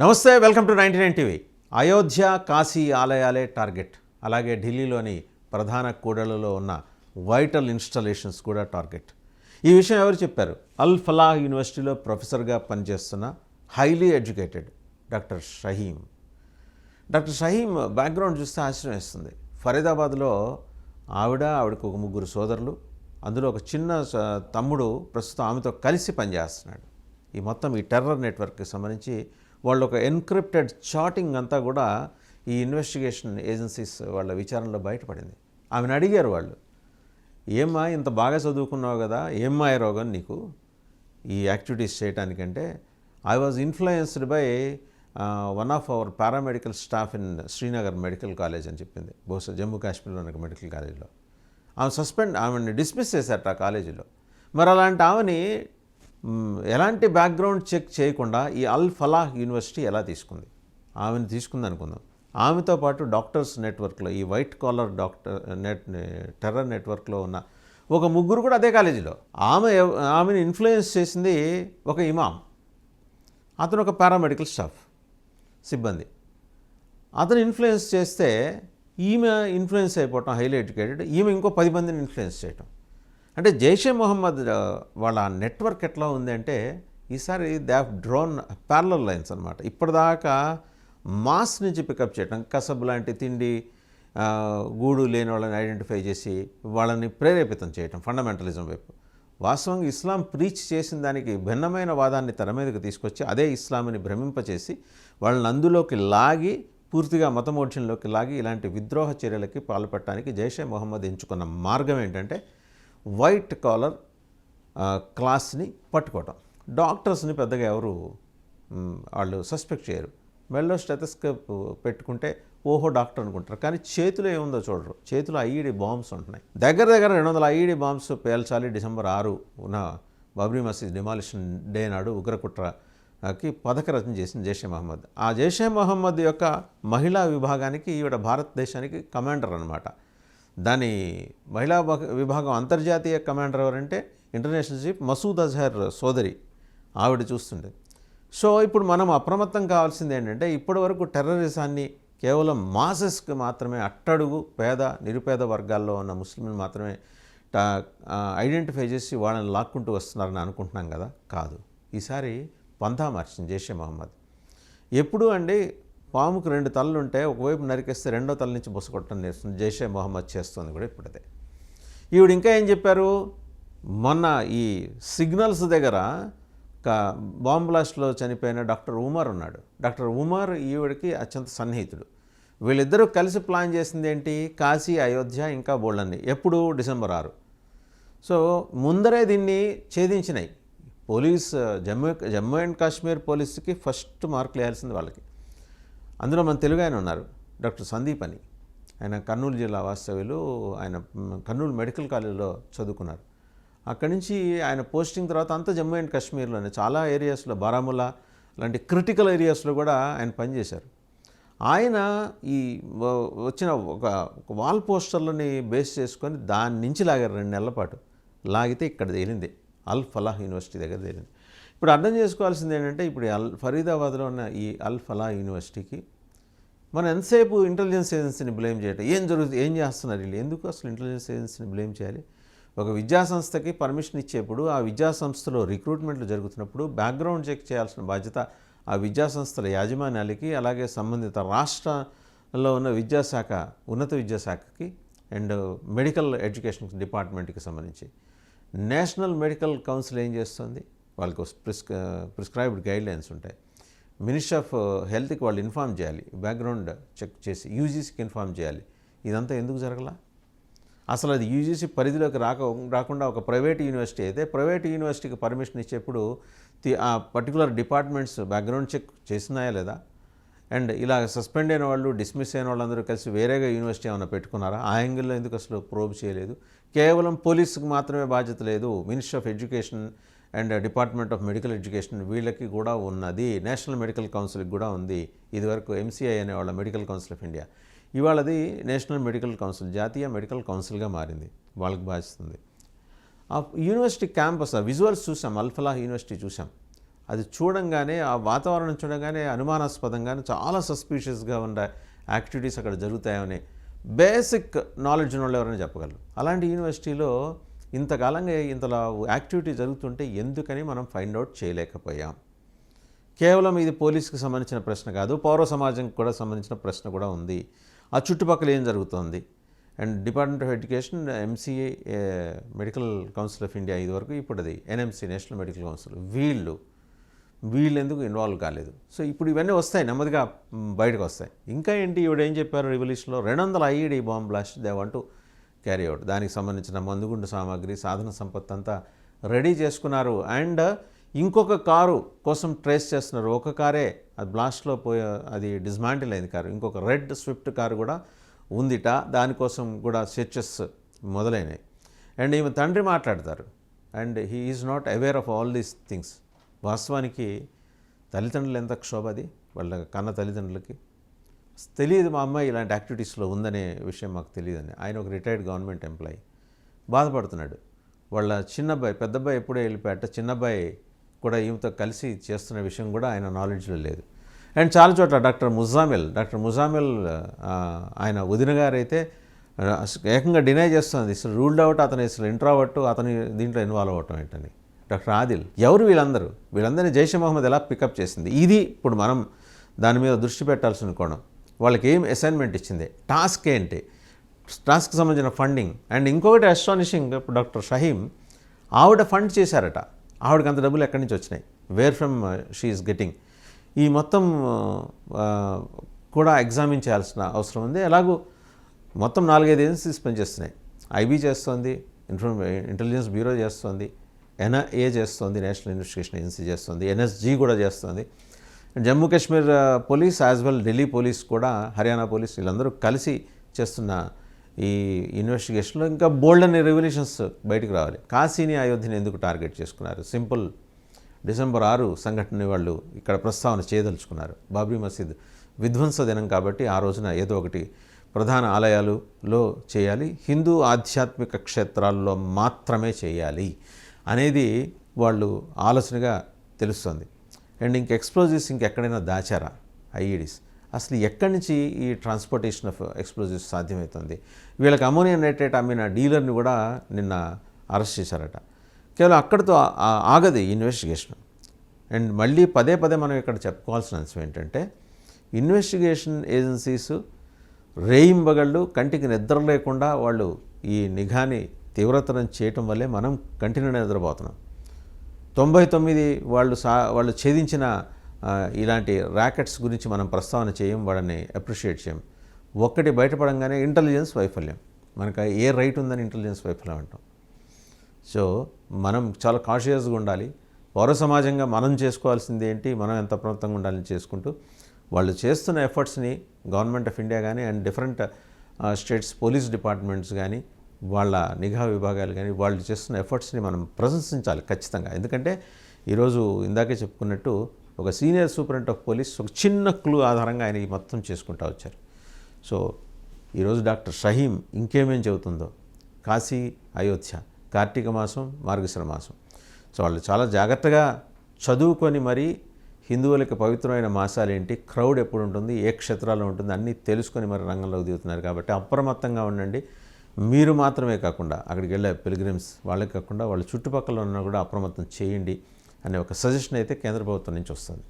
నమస్తే, welcome to 99 TV. Ayodhya Kashi ఆలయాలే target, అలాగే ఢిల్లీలోని ప్రధాన కూడళ్లలో ఉన్న వైటల్ ఇన్స్టాలేషన్స్ కూడా టార్గెట్. ఈ విషయం ఎవరు చెప్పారు? అల్ ఫలాహ్ యూనివర్సిటీలో ప్రొఫెసర్గా పనిచేస్తున్న highly educated doctor Shaheen. Doctor Shaheen background చూస్తే ఆశ్చర్యం వేస్తుంది. ఫరీదాబాద్లో ఆవిడకు ఒక ముగ్గురు సోదరులు, అందులో ఒక చిన్న తమ్ముడు ప్రస్తుతం ఆమెతో కలిసి పనిచేస్తున్నాడు. ఈ మొత్తం ఈ టెర్రర్ నెట్వర్క్కి సంబంధించి వాళ్ళు ఒక ఎన్క్రిప్టెడ్ చాటింగ్ అంతా కూడా ఈ ఇన్వెస్టిగేషన్ ఏజెన్సీస్ వాళ్ళ విచారణలో బయటపడింది. ఆమెను అడిగారు వాళ్ళు, ఏమ్మా ఇంత బాగా చదువుకున్నావు కదా, ఏమ్మా రోగం నీకు ఈ యాక్టివిటీస్ చేయడానికంటే, I was influenced by one of our paramedical staff in Srinagar medical college అని చెప్పింది. బహుశా జమ్మూ కాశ్మీర్లో ఉన్న మెడికల్ కాలేజీలో ఆమెని డిస్మిస్ చేశారట ఆ కాలేజీలో. మరి అలాంటి ఆమెని ఎలాంటి బ్యాక్గ్రౌండ్ చెక్ చేయకుండా ఈ అల్ ఫలాహ్ యూనివర్సిటీ ఎలా తీసుకుంది? ఆమెను తీసుకుంది అనుకుందాం. ఆమెతో పాటు డాక్టర్స్ నెట్వర్క్లో, ఈ వైట్ కాలర్ టెర్రర్ నెట్వర్క్లో ఉన్న ఒక ముగ్గురు కూడా అదే కాలేజీలో. ఆమెను ఇన్ఫ్లుయెన్స్ చేసింది ఒక ఇమాం, అతను ఒక పారామెడికల్ స్టాఫ్ సిబ్బంది. అతను ఇన్ఫ్లుయెన్స్ చేస్తే ఈమె ఇన్ఫ్లుయెన్స్ అయిపోవటం, హైలీ ఎడ్యుకేటెడ్, ఈమె ఇంకో 10 మందిని ఇన్ఫ్లుయెన్స్ చేయటం. అంటే జైషే మొహమ్మద్ వాళ్ళ నెట్వర్క్ ఎట్లా ఉంది అంటే, ఈసారి they have drone parallel lines అనమాట. ఇప్పటిదాకా మాస్ నుంచి పికప్ చేయటం, కసబ్ లాంటి తిండి గూడు లేని వాళ్ళని ఐడెంటిఫై చేసి వాళ్ళని ప్రేరేపితం చేయటం ఫండమెంటలిజం వైపు. వాస్తవంగా ఇస్లాం ప్రీచ్ చేసిన దానికి భిన్నమైన వాదాన్ని తెర మీదకి తీసుకొచ్చి అదే ఇస్లాంని భ్రమింపచేసి వాళ్ళని అందులోకి లాగి, పూర్తిగా మతమోఢ్యంలోకి లాగి ఇలాంటి విద్రోహ చర్యలకి పాల్పడటానికి జైషే మొహమ్మద్ ఎంచుకున్న మార్గం ఏంటంటే వైట్ కాలర్ క్లాస్ని పట్టుకోవటం. డాక్టర్స్ని పెద్దగా ఎవరు వాళ్ళు సస్పెక్ట్ చేయరు. మెల్లో స్టెథోస్కోప్ పెట్టుకుంటే ఓహో డాక్టర్ అనుకుంటారు, కానీ చేతిలో ఏముందో చూడరు. చేతిలో ఐఈడి బాంబ్స్ ఉంటున్నాయి. దగ్గర 200 ఐఈడి బాంబ్స్ పేల్చాలి డిసెంబర్ 6 ఉన్న బాబ్రీ మసీద్ డిమాలిషన్ డే నాడు ఉగ్రకుట్రకి పథక రచన చేసింది జైషే మొహమ్మద్. ఆ జైషే మొహమ్మద్ యొక్క మహిళా విభాగానికి ఈవిడ భారతదేశానికి కమాండర్ అనమాట. దాని మహిళా విభాగం అంతర్జాతీయ కమాండర్ ఎవరంటే ఇంటర్నేషనల్ చీఫ్ మసూద్ అజహర్ సోదరి, ఆవిడ చూస్తుండే. సో ఇప్పుడు మనం అప్రమత్తం కావాల్సింది ఏంటంటే, ఇప్పటి వరకు టెర్రరిజాన్ని కేవలం మాసెస్కి మాత్రమే, అట్టడుగు పేద నిరుపేద వర్గాల్లో ఉన్న ముస్లింలు మాత్రమే ఐడెంటిఫై చేసి వాళ్ళని లాక్కుంటూ వస్తున్నారని అనుకుంటున్నాం కదా. కాదు, ఈసారి పంథా మార్చింది జైషే మొహమ్మద్. ఎప్పుడు అండి, పాముకు 2 తలలు ఉంటే ఒకవైపు నరికేస్తే రెండో తల నుంచి బుసకొట్టడం నేర్చుకుంది జైషే మొహమ్మద్ చేస్తుంది కూడా ఇప్పుడదే. ఈవిడ ఇంకా ఏం చెప్పారు, మొన్న ఈ సిగ్నల్స్ దగ్గర బాంబ్ బ్లాస్ట్లో చనిపోయిన డాక్టర్ ఉమర్ ఉన్నాడు. డాక్టర్ ఉమర్ ఈవిడికి అత్యంత సన్నిహితుడు. వీళ్ళిద్దరూ కలిసి ప్లాన్ చేసింది ఏంటి, కాశీ, అయోధ్య, ఇంకా బోళ్ళన్ని. ఎప్పుడు? డిసెంబర్ 6. సో ముందరే దీన్ని ఛేదించినాయి పోలీస్. జమ్మూ అండ్ కాశ్మీర్ పోలీసుకి ఫస్ట్ మార్కులు వేయాల్సింది వాళ్ళకి. అందులో మన తెలుగు ఆయన ఉన్నారు, డాక్టర్ సందీప్ అని. ఆయన కర్నూలు జిల్లా వాస్తవ్యులు. ఆయన కర్నూలు మెడికల్ కాలేజీలో చదువుకున్నారు. అక్కడి నుంచి ఆయన పోస్టింగ్ తర్వాత అంతా జమ్మూ అండ్ కాశ్మీర్లోనే చాలా ఏరియాస్లో, బారాముల్లా లాంటి క్రిటికల్ ఏరియాస్లో కూడా ఆయన పనిచేశారు. ఆయన ఈ వచ్చిన ఒక వాల్ పోస్టర్లని బేస్ చేసుకొని దాని నుంచి లాగారు 2 నెలల పాటు. లాగితే ఇక్కడ తేలింది, అల్ ఫలాహ్ యూనివర్సిటీ దగ్గర తేలింది. ఇప్పుడు అర్థం చేసుకోవాల్సింది ఏంటంటే, ఇప్పుడు ఫరీదాబాద్లో ఉన్న ఈ అల్ ఫలాహ్ యూనివర్సిటీకి మనం ఎంతసేపు ఇంటెలిజెన్స్ ఏజెన్సీని బ్లేమ్ చేయటం, ఏం జరుగుతుంది, ఏం చేస్తున్నారు వీళ్ళు, ఎందుకు అసలు ఇంటెలిజెన్స్ ఏజెన్సీని బ్లేమ్ చేయాలి? ఒక విద్యాసంస్థకి పర్మిషన్ ఇచ్చేప్పుడు, ఆ విద్యాసంస్థలో రిక్రూట్మెంట్లు జరుగుతున్నప్పుడు బ్యాక్గ్రౌండ్ చెక్ చేయాల్సిన బాధ్యత ఆ విద్యాసంస్థల యాజమాన్యాలకి, అలాగే సంబంధిత రాష్ట్రంలో ఉన్న విద్యాశాఖ, ఉన్నత విద్యాశాఖకి అండ్ మెడికల్ ఎడ్యుకేషన్ డిపార్ట్మెంట్కి సంబంధించి. నేషనల్ మెడికల్ కౌన్సిల్ ఏం చేస్తుంది, వాళ్ళకి ప్రిస్క్రైబ్డ్ గైడ్లైన్స్ ఉంటాయి. మినిస్ట్రీ ఆఫ్ హెల్త్కి వాళ్ళు ఇన్ఫామ్ చేయాలి, బ్యాక్గ్రౌండ్ చెక్ చేసి యూజీసీకి ఇన్ఫామ్ చేయాలి. ఇదంతా ఎందుకు జరగలా? అసలు అది యూజీసీ పరిధిలోకి రాకుండా ఒక ప్రైవేట్ యూనివర్సిటీ అయితే, ప్రైవేట్ యూనివర్సిటీకి పర్మిషన్ ఇచ్చేప్పుడు ఆ పర్టికులర్ డిపార్ట్మెంట్స్ బ్యాక్గ్రౌండ్ చెక్ చేసినాయా లేదా? అండ్ ఇలా సస్పెండ్ అయిన వాళ్ళు, డిస్మిస్ అయిన వాళ్ళందరూ కలిసి వేరేగా యూనివర్సిటీ ఏమైనా పెట్టుకున్నారా? ఆ యాంగిల్లో ఎందుకు అసలు ప్రోబ్ చేయలేదు? కేవలం పోలీసుకు మాత్రమే బాధ్యత లేదు, ministry of education and department of medical education వీళ్ళకి కూడా ఉన్నది, నేషనల్ మెడికల్ కౌన్సిల్కి కూడా ఉంది. ఇదివరకు ఎంసీఐ అనేవాళ్ళ మెడికల్ కౌన్సిల్ ఆఫ్ ఇండియా, ఇవాళది నేషనల్ మెడికల్ కౌన్సిల్, జాతీయ మెడికల్ కౌన్సిల్గా మారింది. వాళ్ళకి బాధిస్తుంది. ఆ యూనివర్సిటీ క్యాంపస్, ఆ విజువల్స్ చూసాం, అల్ ఫలాహ్ యూనివర్సిటీ చూసాం. అది చూడంగానే ఆ వాతావరణం చూడగానే అనుమానాస్పదంగానే చాలా సస్పీషియస్గా ఉన్న యాక్టివిటీస్ అక్కడ జరుగుతాయని బేసిక్ నాలెడ్జ్ ఉన్న వాళ్ళు ఎవరైనా చెప్పగలరు. అలాంటి యూనివర్సిటీలో ఇంతకాలంగా ఇంతలా యాక్టివిటీ జరుగుతుంటే ఎందుకని మనం ఫైండ్ అవుట్ చేయలేకపోయాం. కేవలం ఇది పోలీస్కి సంబంధించిన ప్రశ్న కాదు, పౌర సమాజంకి కూడా సంబంధించిన ప్రశ్న కూడా ఉంది. ఆ చుట్టుపక్కల ఏం జరుగుతోంది. And department of education, MCA, medical council of India ఇదివరకు, ఇప్పుడు అది ఎన్ఎంసీ, నేషనల్ మెడికల్ కౌన్సిల్, వీళ్ళు ఎందుకు ఇన్వాల్వ్ కాలేదు. సో ఇప్పుడు ఇవన్నీ వస్తాయి, నెమ్మదిగా బయటకు వస్తాయి. ఇంకా ఏంటి, ఈవిడ ఏం చెప్పారు, రివల్యూషన్లో 200 IED bomb blast they want to carry out. దానికి సంబంధించిన మందుగుండు సామాగ్రి, సాధన సంపత్తి అంతా రెడీ చేసుకున్నారు. అండ్ ఇంకొక కారు కోసం ట్రేస్ చేస్తున్నారు. ఒక కారే అది బ్లాస్ట్లో అది డిస్మాంటిల్ అయింది కారు. ఇంకొక రెడ్ స్విఫ్ట్ కారు కూడా ఉందిట, దానికోసం కూడా సెర్చెస్ మొదలైనాయి. అండ్ ఈమె తండ్రి మాట్లాడతారు. And he is not aware of all these things. వాస్తవానికి తల్లిదండ్రులు ఎంత క్షోభ, అది వాళ్ళ కన్న తల్లిదండ్రులకి తెలియదు. మా అమ్మాయి ఇలాంటి యాక్టివిటీస్లో ఉందనే విషయం మాకు తెలియదని. ఆయన ఒక రిటైర్డ్ గవర్నమెంట్ ఎంప్లాయీ బాధపడుతున్నాడు. వాళ్ళ చిన్నబ్బాయి, పెద్దబ్బాయి ఎప్పుడో వెళ్ళిపోయాట, చిన్నబ్బాయి కూడా ఈమెతో కలిసి చేస్తున్న విషయం కూడా ఆయన నాలెడ్జ్లో లేదు. అండ్ చాలా చోట్ల డాక్టర్ ముజామిల్ ఆయన వదిన గారు అయితే ఏకంగా డినై చేస్తుంది. అసలు రూల్డ్ అవుట్, అతను అసలు ఇంట్రావర్ట్, అతని దీంట్లో ఇన్వాల్వ్ అవ్వటం ఏంటని. డాక్టర్ ఆదిల్ ఎవరు, వీళ్ళందరినీ జైషే మహమ్మద్ ఎలా పికప్ చేసింది, ఇది ఇప్పుడు మనం దాని మీద దృష్టి పెట్టాల్సిన కోణం. వాళ్ళకి ఏం అసైన్మెంట్ ఇచ్చింది, టాస్క్ ఏంటి, టాస్క్కి సంబంధించిన ఫండింగ్. అండ్ ఇంకొకటి అస్టానిషింగ్, ఇప్పుడు డాక్టర్ షహీం ఆవిడ ఫండ్ చేశారట. ఆవిడకి అంత డబ్బులు ఎక్కడి నుంచి వచ్చినాయి, where from she is getting, ఈ మొత్తం కూడా ఎగ్జామిన్ చేయాల్సిన అవసరం ఉంది. ఎలాగూ మొత్తం 4-5 ఏజెన్సీస్ పనిచేస్తున్నాయి. ఐబీ చేస్తోంది, ఇంటెలిజెన్స్ బ్యూరో చేస్తోంది, ఎన్ఐఏ చేస్తోంది, నేషనల్ ఇన్వెస్టిగేషన్ ఏజెన్సీ చేస్తోంది, ఎన్ఎస్జీ కూడా చేస్తోంది. Jammu Kashmir police as well Delhi police కూడా, హర్యానా పోలీస్, వీళ్ళందరూ కలిసి చేస్తున్న ఈ ఇన్వెస్టిగేషన్లో ఇంకా బోల్డ్ అనే రెవల్యూషన్స్ బయటకు రావాలి. కాశీని, అయోధ్యని ఎందుకు టార్గెట్ చేసుకున్నారు? సింపుల్, డిసెంబర్ 6 సంఘటనని వాళ్ళు ఇక్కడ ప్రస్తావన చేయదలుచుకున్నారు. బాబ్రీ మసీద్ విధ్వంస దినం కాబట్టి ఆ రోజున ఏదో ఒకటి ప్రధాన ఆలయాలలో చేయాలి, హిందూ ఆధ్యాత్మిక క్షేత్రాల్లో మాత్రమే చేయాలి అనేది వాళ్ళు ఆలోచనగా తెలుస్తుంది. అండ్ ఎక్స్ప్లోజివ్స్ ఇంకెక్కడైనా దాచారా, ఐఈడీస్ అసలు ఎక్కడి నుంచి ఈ ట్రాన్స్పోర్టేషన్ ఆఫ్ ఎక్స్ప్లోజివ్స్ సాధ్యమవుతుంది? వీళ్ళకి అమోనియం నైట్రేట్ అమ్మిన డీలర్ని కూడా నిన్న అరెస్ట్ చేశారట. కేవలం అక్కడితో ఆగదు ఈ ఇన్వెస్టిగేషన్. అండ్ మళ్ళీ పదే మనం ఇక్కడ చెప్పుకోవాల్సిన అంశం ఏంటంటే, ఇన్వెస్టిగేషన్ ఏజెన్సీస్ రేయింబగళ్ళు కంటికి నిద్ర లేకుండా వాళ్ళు ఈ నిఘాని తీవ్రతరం చేయటం వల్లే మనం కంటిన్యూ నిద్రపోతున్నాం. 99 వాళ్ళు ఛేదించిన ఇలాంటి ర్యాకెట్స్ గురించి మనం ప్రస్తావన చేయం, వాళ్ళని అప్రిషియేట్ చేయం. ఒక్కటి బయటపడంగానే ఇంటెలిజెన్స్ వైఫల్యం, మనకు ఏ రైట్ ఉందని ఇంటెలిజెన్స్ వైఫల్యం అంటాం. సో మనం చాలా కాన్షియస్గా ఉండాలి. పౌర సమాజంగా మనం చేసుకోవాల్సింది ఏంటి, మనం ఎంత అప్రమత్తంగా ఉండాలని చేసుకుంటూ వాళ్ళు చేస్తున్న ఎఫర్ట్స్ని గవర్నమెంట్ ఆఫ్ ఇండియా కానీ and different states police departments కానీ వాళ్ళ నిఘా విభాగాలు కానీ వాళ్ళు చేస్తున్న ఎఫర్ట్స్ని మనం ప్రశంసించాలి ఖచ్చితంగా. ఎందుకంటే ఈరోజు ఇందాకే చెప్పుకున్నట్టు ఒక సీనియర్ సూపరింటెండెంట్ ఆఫ్ పోలీస్ ఒక చిన్న క్లూ ఆధారంగా ఆయన మొత్తం చేసుకుంటూ వచ్చారు. సో ఈరోజు డాక్టర్ షహీం ఇంకేమేం చెబుతుందో, కాశీ, అయోధ్య, కార్తీక మాసం, మార్గశిర మాసం, సో వాళ్ళు చాలా జాగ్రత్తగా చదువుకొని మరీ హిందువులకి పవిత్రమైన మాసాలు ఏంటి, క్రౌడ్ ఎప్పుడు ఉంటుంది, ఏ క్షేత్రాల్లో ఉంటుంది అన్నీ తెలుసుకొని మరి రంగంలోకి దిగుతున్నారు. కాబట్టి అప్రమత్తంగా ఉండండి. మీరు మాత్రమే కాకుండా అక్కడికి వెళ్ళే పిల్గ్రిమ్స్ వాళ్ళకి కాకుండా వాళ్ళ చుట్టుపక్కల ఉన్న కూడా అప్రమత్తం చేయండి అనే ఒక సజెషన్ అయితే కేంద్ర ప్రభుత్వం నుంచి వస్తుంది.